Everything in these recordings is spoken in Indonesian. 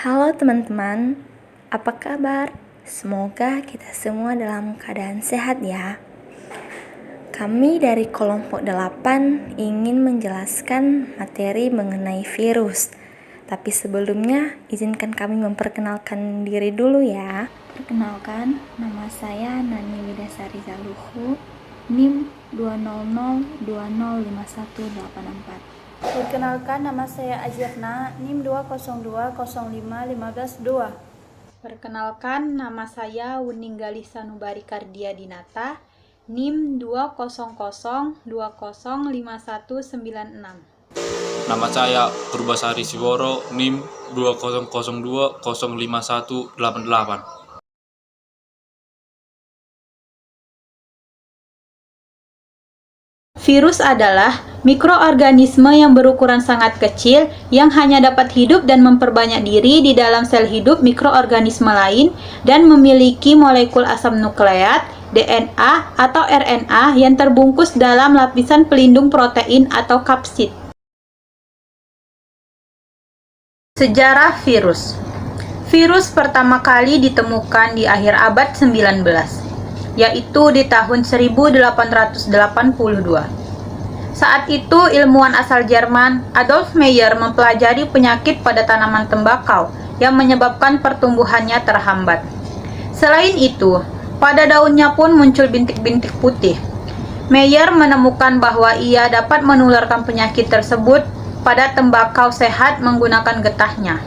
Halo teman-teman, apa kabar? Semoga kita semua dalam keadaan sehat ya. Kami dari kelompok 8 ingin menjelaskan materi mengenai virus. Tapi sebelumnya, izinkan kami memperkenalkan diri dulu ya. Perkenalkan, nama saya Nani Widasari Zaluhu, NIM 200205184. Perkenalkan, nama saya Azirna, NIM 202055152. Perkenalkan, nama saya Wuninggali Sanubari Kardia Dinata, NIM 200205196. Nama saya Purbasari Siworo, NIM 2002055188. Virus adalah mikroorganisme yang berukuran sangat kecil yang hanya dapat hidup dan memperbanyak diri di dalam sel hidup mikroorganisme lain dan memiliki molekul asam nukleat, DNA atau RNA yang terbungkus dalam lapisan pelindung protein atau kapsid. Sejarah virus. Virus pertama kali ditemukan di akhir abad 19, yaitu di tahun 1882. Saat itu, ilmuwan asal Jerman, Adolf Meyer, mempelajari penyakit pada tanaman tembakau yang menyebabkan pertumbuhannya terhambat. Selain itu, pada daunnya pun muncul bintik-bintik putih. Meyer menemukan bahwa ia dapat menularkan penyakit tersebut pada tembakau sehat menggunakan getahnya.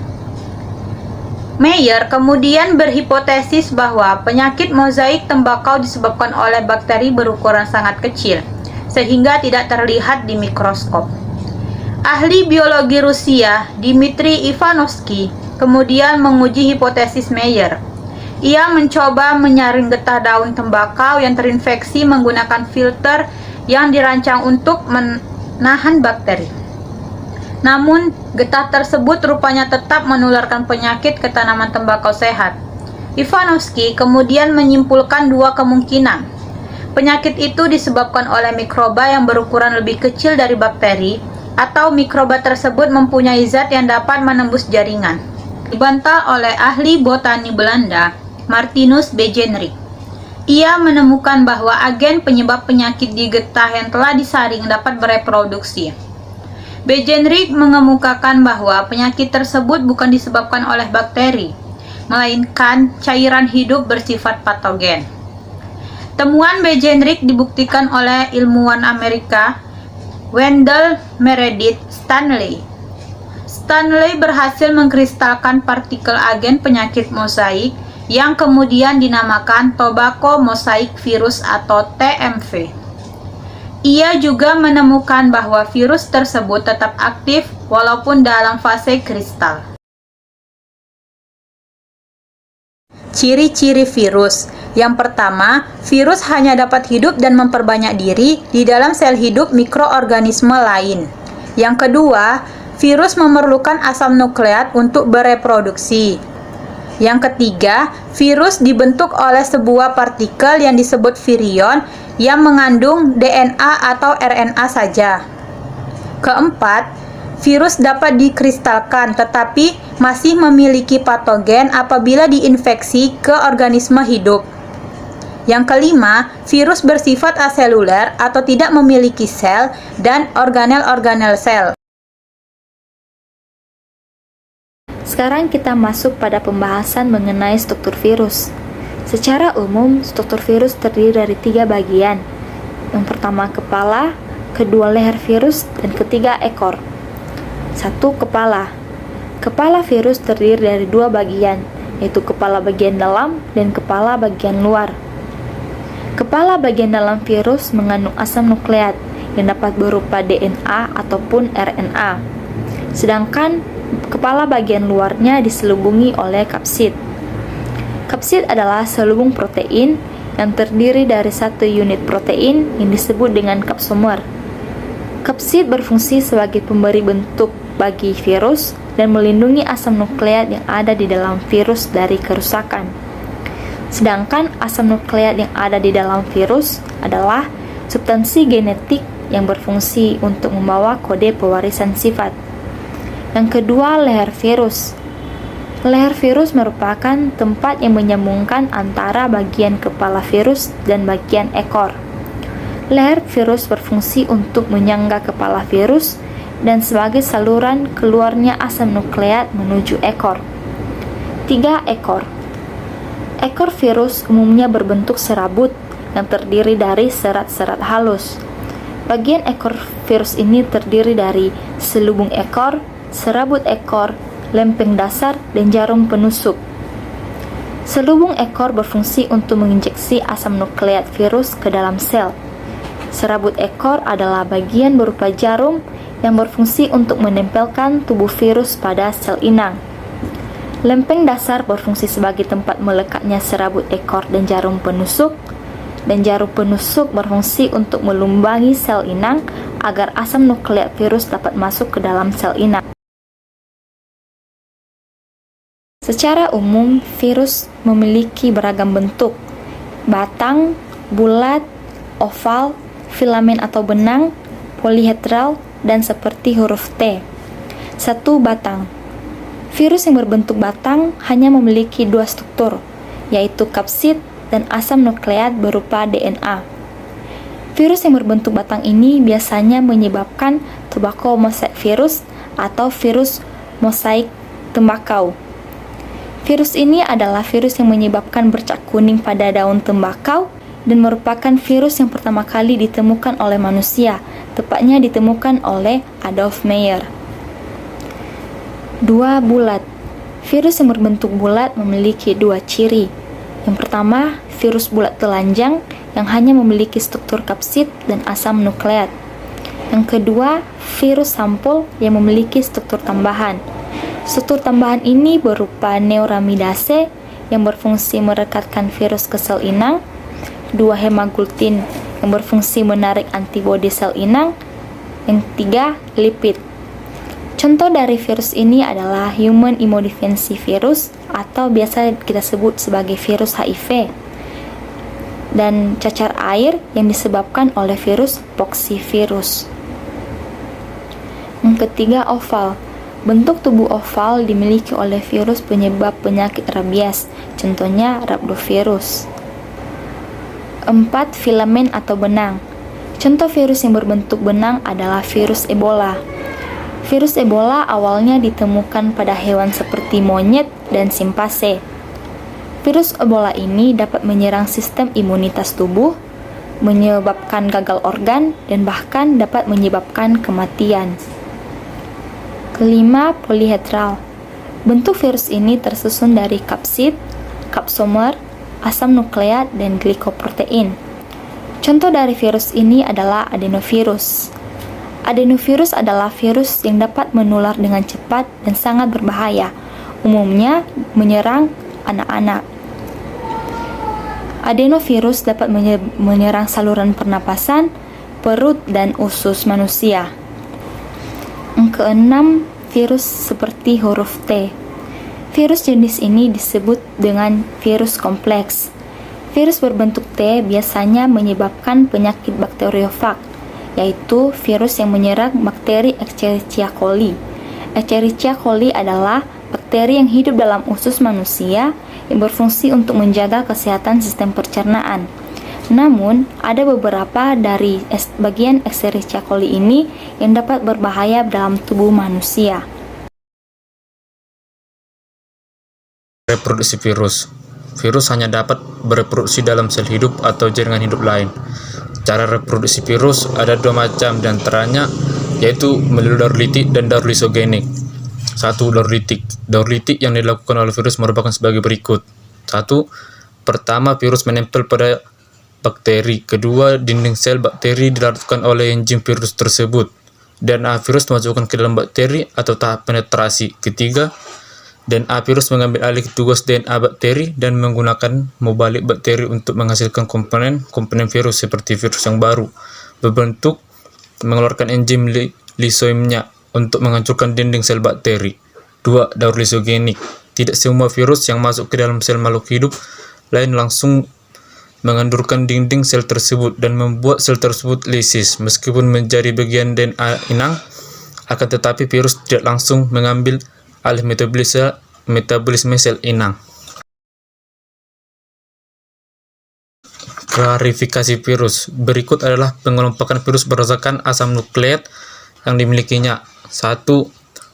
Meyer kemudian berhipotesis bahwa penyakit mozaik tembakau disebabkan oleh bakteri berukuran sangat kecil, sehingga tidak terlihat di mikroskop. Ahli biologi Rusia, Dmitri Ivanovsky, kemudian menguji hipotesis Meyer. Ia mencoba menyaring getah daun tembakau yang terinfeksi menggunakan filter yang dirancang untuk menahan bakteri. Namun, getah tersebut rupanya tetap menularkan penyakit ke tanaman tembakau sehat. Ivanovsky kemudian menyimpulkan dua kemungkinan. Penyakit itu disebabkan oleh mikroba yang berukuran lebih kecil dari bakteri, atau mikroba tersebut mempunyai zat yang dapat menembus jaringan. Dibantah oleh ahli botani Belanda, Martinus Beijerinck. Ia menemukan bahwa agen penyebab penyakit di getah yang telah disaring dapat bereproduksi. Beijerinck mengemukakan bahwa penyakit tersebut bukan disebabkan oleh bakteri, melainkan cairan hidup bersifat patogen. Temuan Beijerinck dibuktikan oleh ilmuwan Amerika Wendell Meredith Stanley. Stanley berhasil mengkristalkan partikel agen penyakit mozaik yang kemudian dinamakan Tobacco Mosaic Virus atau TMV. Ia juga menemukan bahwa virus tersebut tetap aktif walaupun dalam fase kristal. Ciri-ciri virus. Yang pertama, virus hanya dapat hidup dan memperbanyak diri di dalam sel hidup mikroorganisme lain. Yang kedua, virus memerlukan asam nukleat untuk bereproduksi. Yang ketiga, virus dibentuk oleh sebuah partikel yang disebut virion yang mengandung DNA atau RNA saja. Keempat, virus dapat dikristalkan tetapi masih memiliki patogen apabila diinfeksi ke organisme hidup. Yang kelima, virus bersifat aseluler atau tidak memiliki sel dan organel-organel sel. Sekarang kita masuk pada pembahasan mengenai struktur virus. Secara umum, struktur virus terdiri dari 3 bagian. Yang pertama kepala, kedua leher virus, dan ketiga ekor. 1. Kepala. Kepala virus terdiri dari 2 bagian, yaitu kepala bagian dalam dan kepala bagian luar. Kepala bagian dalam virus mengandung asam nukleat yang dapat berupa DNA ataupun RNA. Sedangkan kepala bagian luarnya diselubungi oleh kapsid. Kapsid adalah selubung protein yang terdiri dari 1 unit protein yang disebut dengan kapsomer. Kapsid berfungsi sebagai pemberi bentuk bagi virus dan melindungi asam nukleat yang ada di dalam virus dari kerusakan. Sedangkan asam nukleat yang ada di dalam virus adalah substansi genetik yang berfungsi untuk membawa kode pewarisan sifat. Yang kedua, leher virus. Leher virus merupakan tempat yang menyambungkan antara bagian kepala virus dan bagian ekor. Leher virus berfungsi untuk menyangga kepala virus dan sebagai saluran keluarnya asam nukleat menuju ekor. 3. Ekor. Ekor virus umumnya berbentuk serabut yang terdiri dari serat-serat halus. Bagian ekor virus ini terdiri dari selubung ekor, serabut ekor, lempeng dasar, dan jarum penusuk. Selubung ekor berfungsi untuk menginjeksi asam nukleat virus ke dalam sel. Serabut ekor adalah bagian berupa jarum yang berfungsi untuk menempelkan tubuh virus pada sel inang. Lempeng dasar berfungsi sebagai tempat melekatnya serabut ekor dan jarum penusuk, dan jarum penusuk berfungsi untuk melumbangi sel inang agar asam nukleat virus dapat masuk ke dalam sel inang. Secara umum, virus memiliki beragam bentuk: batang, bulat, oval, filamen atau benang, polihedral, dan seperti huruf T. 1. Batang. Virus yang berbentuk batang hanya memiliki 2 struktur, yaitu kapsid dan asam nukleat berupa DNA. Virus yang berbentuk batang ini biasanya menyebabkan tobacco mosaic virus atau virus mosaik tembakau. Virus ini adalah virus yang menyebabkan bercak kuning pada daun tembakau dan merupakan virus yang pertama kali ditemukan oleh manusia, tepatnya ditemukan oleh Adolf Meyer. 2. Bulat. Virus yang berbentuk bulat memiliki 2 ciri. Yang pertama, virus bulat telanjang yang hanya memiliki struktur kapsid dan asam nukleat. Yang kedua, virus sampul yang memiliki struktur tambahan. Struktur tambahan ini berupa neuraminidase yang berfungsi merekatkan virus ke sel inang, 2 hemaglutinin yang berfungsi menarik antibodi sel inang, yang 3 lipid. Contoh dari virus ini adalah human immunodeficiency virus atau biasa kita sebut sebagai virus HIV, dan cacar air yang disebabkan oleh virus poxivirus. Yang ketiga, oval. Bentuk tubuh oval dimiliki oleh virus penyebab penyakit rabies, contohnya rhabdovirus. 4. Filamen atau benang. Contoh virus yang berbentuk benang adalah virus Ebola. Virus Ebola awalnya ditemukan pada hewan seperti monyet dan simpase. Virus Ebola ini dapat menyerang sistem imunitas tubuh, menyebabkan gagal organ, dan bahkan dapat menyebabkan kematian. Kelima, polihedral. Bentuk virus ini tersusun dari kapsid, kapsomer, asam nukleat, dan glikoprotein. Contoh dari virus ini adalah adenovirus. Adenovirus adalah virus yang dapat menular dengan cepat dan sangat berbahaya, umumnya menyerang anak-anak. Adenovirus dapat menyerang saluran pernapasan, perut, dan usus manusia. Yang keenam, virus seperti huruf T. Virus jenis ini disebut dengan virus kompleks. Virus berbentuk T biasanya menyebabkan penyakit bakteriofag, yaitu virus yang menyerang bakteri Escherichia coli. Escherichia coli adalah bakteri yang hidup dalam usus manusia yang berfungsi untuk menjaga kesehatan sistem pencernaan. Namun, ada beberapa dari bagian Escherichia coli ini yang dapat berbahaya dalam tubuh manusia. Reproduksi virus. Virus hanya dapat bereproduksi dalam sel hidup atau jaringan hidup lain. Cara reproduksi virus ada 2 macam, diantaranya yaitu melalui daur litik dan daur lisogenik. 1. Daur litik. Daur litik yang dilakukan oleh virus merupakan sebagai berikut. 1. Pertama, virus menempel pada bakteri. Kedua, dinding sel bakteri dilarutkan oleh enzim virus tersebut. DNA virus dimasukkan ke dalam bakteri atau tahap penetrasi. Ketiga, DNA virus mengambil alih tugas DNA bakteri dan menggunakan mubalik bakteri untuk menghasilkan komponen virus seperti virus yang baru berbentuk mengeluarkan enzim lisoimnya untuk menghancurkan dinding sel bakteri. 2. Daur lisogenik. Tidak semua virus yang masuk ke dalam sel makhluk hidup lain langsung mengendurkan dinding sel tersebut dan membuat sel tersebut lisis meskipun menjadi bagian DNA inang, akan tetapi virus tidak langsung mengambil alih metabolisme sel inang. Klarifikasi virus. Berikut adalah pengelompokan virus berdasarkan asam nukleat yang dimilikinya. 1.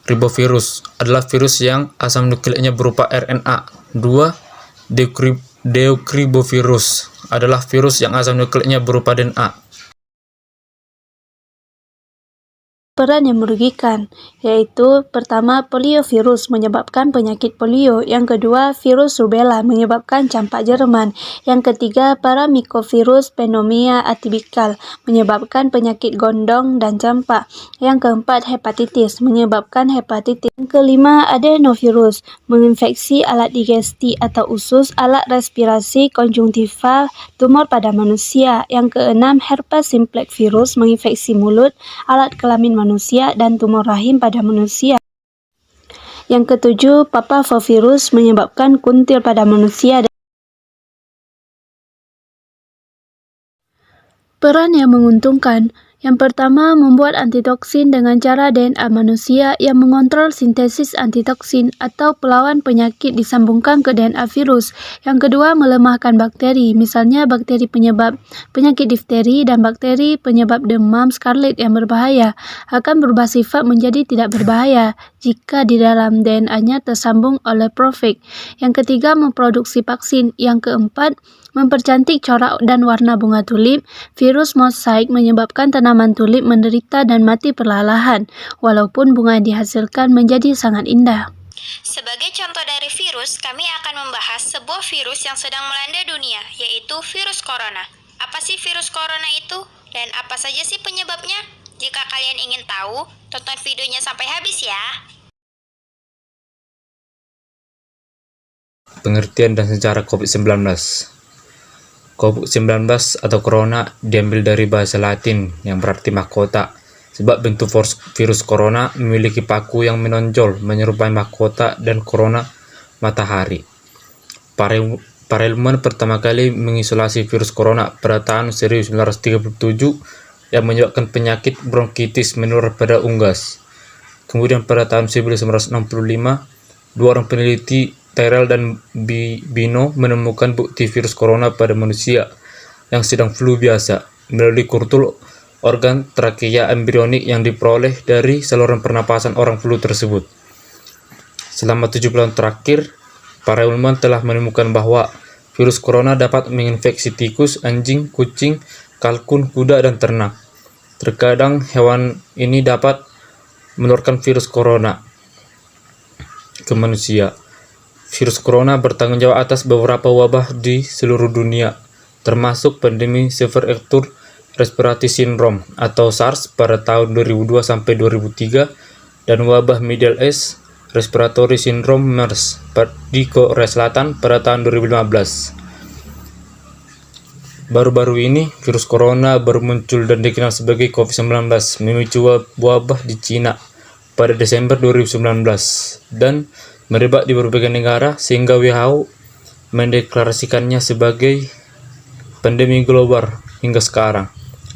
Ribovirus adalah virus yang asam nukleatnya berupa RNA. 2. Deoxyribovirus adalah virus yang asam nukleatnya berupa DNA. Peran yang merugikan, yaitu pertama poliovirus menyebabkan penyakit polio, yang kedua virus rubella menyebabkan campak Jerman, yang ketiga paramyxovirus pneumonia atipikal menyebabkan penyakit gondong dan campak, yang keempat hepatitis menyebabkan hepatitis, yang kelima adenovirus menginfeksi alat digesti atau usus, alat respirasi, konjungtiva, tumor pada manusia, yang keenam herpes simplex virus menginfeksi mulut, alat kelamin manusia dan tumor rahim pada manusia. Yang ketujuh, papavirus menyebabkan kuntil pada manusia. Peran yang menguntungkan. Yang pertama, membuat antitoksin dengan cara DNA manusia yang mengontrol sintesis antitoksin atau pelawan penyakit disambungkan ke DNA virus. Yang kedua, melemahkan bakteri, misalnya bakteri penyebab penyakit difteri dan bakteri penyebab demam scarlet yang berbahaya, akan berubah sifat menjadi tidak berbahaya jika di dalam DNA-nya tersambung oleh profik. Yang ketiga, memproduksi vaksin. Yang keempat, mempercantik corak dan warna bunga tulip. Virus mosaik menyebabkan tanaman tulip menderita dan mati perlahan, walaupun bunga yang dihasilkan menjadi sangat indah. Sebagai contoh dari virus, kami akan membahas sebuah virus yang sedang melanda dunia, yaitu virus corona. Apa sih virus corona itu? Dan apa saja sih penyebabnya? Jika kalian ingin tahu, tonton videonya sampai habis ya. Pengertian dan sejarah COVID-19. COVID-19 atau corona diambil dari bahasa Latin yang berarti mahkota, sebab bentuk virus corona memiliki paku yang menonjol menyerupai mahkota dan corona matahari. Para ilmuwan pertama kali mengisolasi virus corona pada tahun 1937 yang menyebabkan penyakit bronkitis menular pada unggas. Kemudian pada tahun 1965, dua orang peneliti Tyrrell dan Bino menemukan bukti virus corona pada manusia yang sedang flu biasa melalui kultur organ trakea embrionik yang diperoleh dari saluran pernapasan orang flu tersebut. Selama 7 bulan terakhir, para ilmuwan telah menemukan bahwa virus corona dapat menginfeksi tikus, anjing, kucing, kalkun, kuda, dan ternak. Terkadang hewan ini dapat menularkan virus corona ke manusia. Virus corona bertanggung jawab atas beberapa wabah di seluruh dunia, termasuk pandemi Severe Acute Respiratory Syndrome atau SARS pada tahun 2002 sampai 2003 dan wabah Middle East Respiratory Syndrome MERS di Korea Selatan pada tahun 2015. Baru-baru ini, virus corona baru muncul dan dikenal sebagai COVID-19, memicu wabah di Cina pada Desember 2019 dan merebak di berbagai negara sehingga WHO mendeklarasikannya sebagai pandemi global hingga sekarang.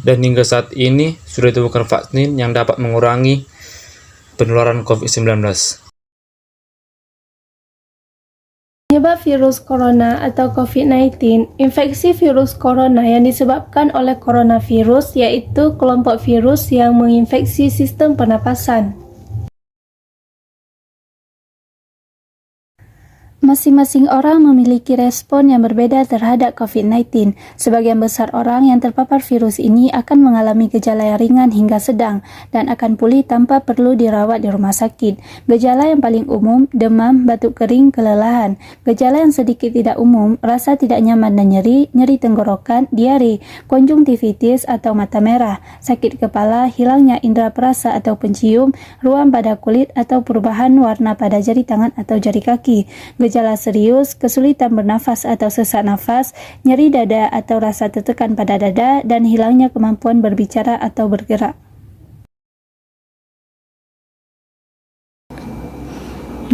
Dan hingga saat ini sudah ditemukan vaksin yang dapat mengurangi penularan COVID-19. Penyebab virus corona atau COVID-19, infeksi virus corona yang disebabkan oleh coronavirus yaitu kelompok virus yang menginfeksi sistem pernapasan. Masing-masing orang memiliki respon yang berbeda terhadap COVID-19. Sebagian besar orang yang terpapar virus ini akan mengalami gejala yang ringan hingga sedang dan akan pulih tanpa perlu dirawat di rumah sakit. Gejala yang paling umum, demam, batuk kering, kelelahan. Gejala yang sedikit tidak umum, rasa tidak nyaman dan nyeri, nyeri tenggorokan, diare, konjungtivitis atau mata merah, sakit kepala, hilangnya indera perasa atau pencium, ruam pada kulit atau perubahan warna pada jari tangan atau jari kaki. Gejala serius, kesulitan bernafas atau sesak nafas, nyeri dada atau rasa tertekan pada dada, dan hilangnya kemampuan berbicara atau bergerak.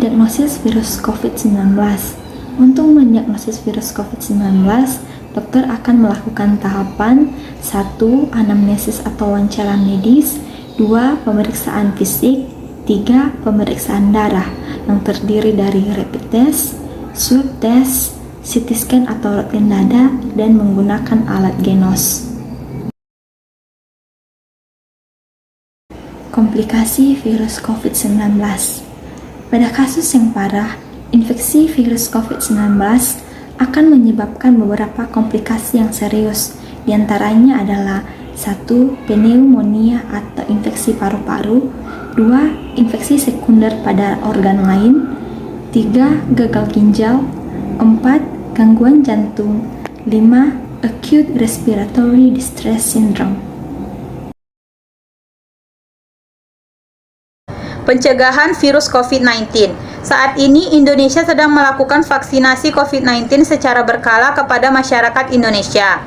Diagnosis virus COVID-19. Untuk mendiagnosis virus COVID-19, dokter akan melakukan tahapan 1. Anamnesis atau wawancara medis, 2. Pemeriksaan fisik, 3. Pemeriksaan darah. yang terdiri dari rapid test, swab test, CT scan atau rentgen dada, dan menggunakan alat Genos. Komplikasi virus COVID-19. Pada kasus yang parah, infeksi virus COVID-19 akan menyebabkan beberapa komplikasi yang serius. Di antaranya adalah 1. Pneumonia atau infeksi paru-paru, 2. Infeksi sekunder pada organ lain, 3. Gagal ginjal, 4. Gangguan jantung, 5. Acute Respiratory Distress Syndrome. Pencegahan virus COVID-19. Saat ini Indonesia sedang melakukan vaksinasi COVID-19 secara berkala kepada masyarakat Indonesia.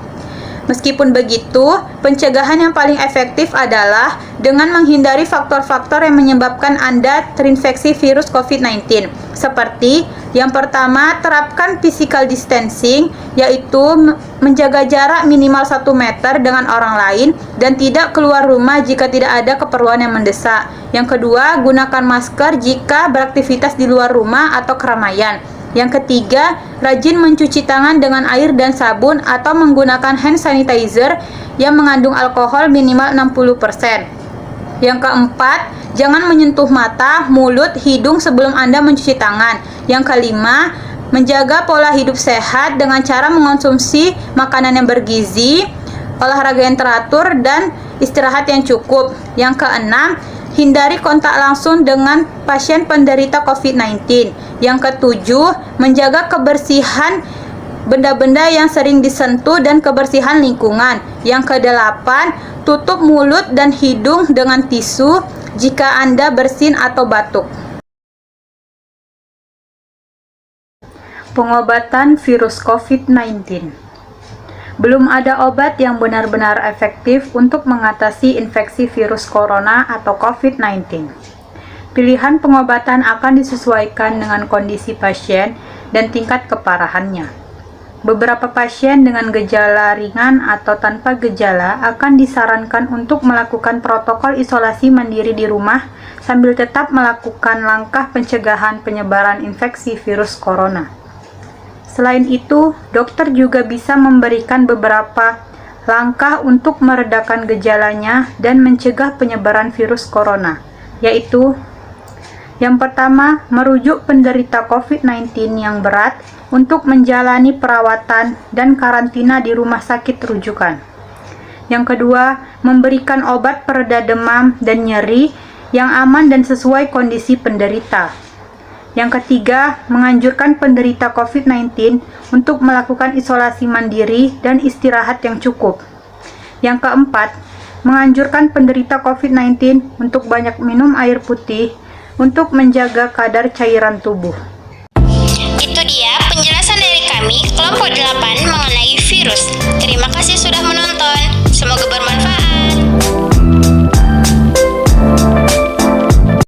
Meskipun begitu, pencegahan yang paling efektif adalah dengan menghindari faktor-faktor yang menyebabkan Anda terinfeksi virus COVID-19. Seperti, yang pertama, terapkan physical distancing, yaitu menjaga jarak minimal 1 meter dengan orang lain dan tidak keluar rumah jika tidak ada keperluan yang mendesak. Yang kedua, gunakan masker jika beraktivitas di luar rumah atau keramaian. Yang ketiga, rajin mencuci tangan dengan air dan sabun atau menggunakan hand sanitizer yang mengandung alkohol minimal 60%. Yang keempat, jangan menyentuh mata, mulut, hidung sebelum Anda mencuci tangan. Yang kelima, menjaga pola hidup sehat dengan cara mengonsumsi makanan yang bergizi, olahraga yang teratur, dan istirahat yang cukup. Yang keenam, hindari kontak langsung dengan pasien penderita COVID-19. Yang ketujuh, menjaga kebersihan benda-benda yang sering disentuh dan kebersihan lingkungan. Yang kedelapan, tutup mulut dan hidung dengan tisu jika Anda bersin atau batuk. Pengobatan virus COVID-19. Belum ada obat yang benar-benar efektif untuk mengatasi infeksi virus corona atau COVID-19. Pilihan pengobatan akan disesuaikan dengan kondisi pasien dan tingkat keparahannya. Beberapa pasien dengan gejala ringan atau tanpa gejala akan disarankan untuk melakukan protokol isolasi mandiri di rumah sambil tetap melakukan langkah pencegahan penyebaran infeksi virus corona. Selain itu, dokter juga bisa memberikan beberapa langkah untuk meredakan gejalanya dan mencegah penyebaran virus corona, yaitu yang pertama, merujuk penderita COVID-19 yang berat untuk menjalani perawatan dan karantina di rumah sakit rujukan. Yang kedua, memberikan obat pereda demam dan nyeri yang aman dan sesuai kondisi penderita. Yang ketiga, menganjurkan penderita COVID-19 untuk melakukan isolasi mandiri dan istirahat yang cukup. Yang keempat, menganjurkan penderita COVID-19 untuk banyak minum air putih untuk menjaga kadar cairan tubuh. Itu dia penjelasan dari kami, kelompok 8